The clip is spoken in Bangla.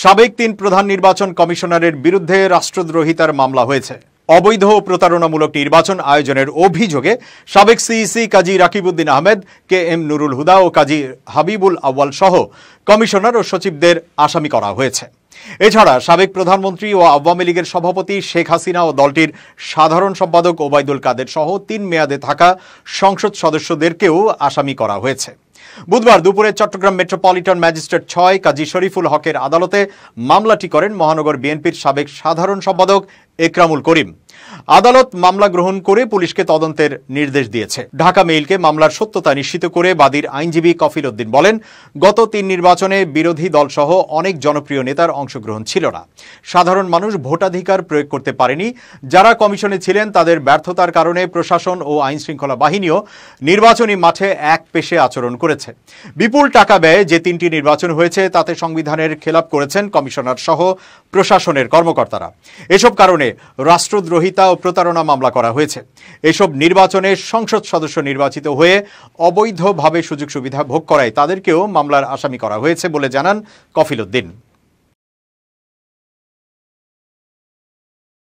সাবেক 3 প্রধান নির্বাচন কমিশনারের বিরুদ্ধে রাষ্ট্রদ্রোহিতার মামলা হয়েছে। অবৈধ ও প্রতারণামূলক নির্বাচন আয়োজনের অভিযোগে সাবেক সিইসি কাজী রাকিবউদ্দিন আহমেদ, কে এম নুরুল হুদা ও কাজী হাবিবুল আউয়াল সহ কমিশনার ও সচিবদের আসামি করা হয়েছে। এছাড়া সাবেক প্রধানমন্ত্রী ও আওয়ামী লীগের সভাপতি শেখ হাসিনা ও দলটির সাধারণ সম্পাদক ওবায়দুল কাদের সহ 3 মেয়াদে থাকা সংসদ সদস্যদেরকেও আসামি করা হয়েছে। বুধবার দুপুরে চট্টগ্রাম মেট্রোপলিটন ম্যাজিস্ট্রেট 6 কাজী শরীফুল হকের আদালতে মামলাটি করেন মহানগর বিএনপির সাবেক সাধারণ সম্পাদক একরামুল করিম। আদালত মামলা গ্রহণ করে পুলিশকে তদন্তের নির্দেশ দিয়েছে। ঢাকা মেইলকে মামলার সত্যতা নিশ্চিত করে বাদীর আইনজীবী কফিল উদ্দিন বলেন, গত 3 নির্বাচনে বিরোধী দলসহ অনেক জনপ্রিয় নেতার অংশগ্রহণ ছিল না। সাধারণ মানুষ ভোটাধিকার প্রয়োগ করতে পারেনি। যারা কমিশনে ছিলেন তাদের ব্যর্থতার কারণে প্রশাসন ও আইনশৃঙ্খলা বাহিনীও নির্বাচনী মাঠে একপেশে আচরণ করেছে। বিপুল টাকা ব্যয়ে যে 3টি নির্বাচন হয়েছে তাতে সংবিধানের খেলাপ করেছেন কমিশনার সহ প্রশাসনের কর্মকর্তারা। এসব কারণে রাষ্ট্রদ্রোহিতা ও প্রতারণা মামলা করা হয়েছে। এসব নির্বাচনে সংসদ সদস্য নির্বাচিত হয়ে অবৈধভাবে সুযোগ সুবিধা ভোগ করায় তাদেরকেও মামলার আসামি করা হয়েছে বলে জানান কফিল উদ্দিন।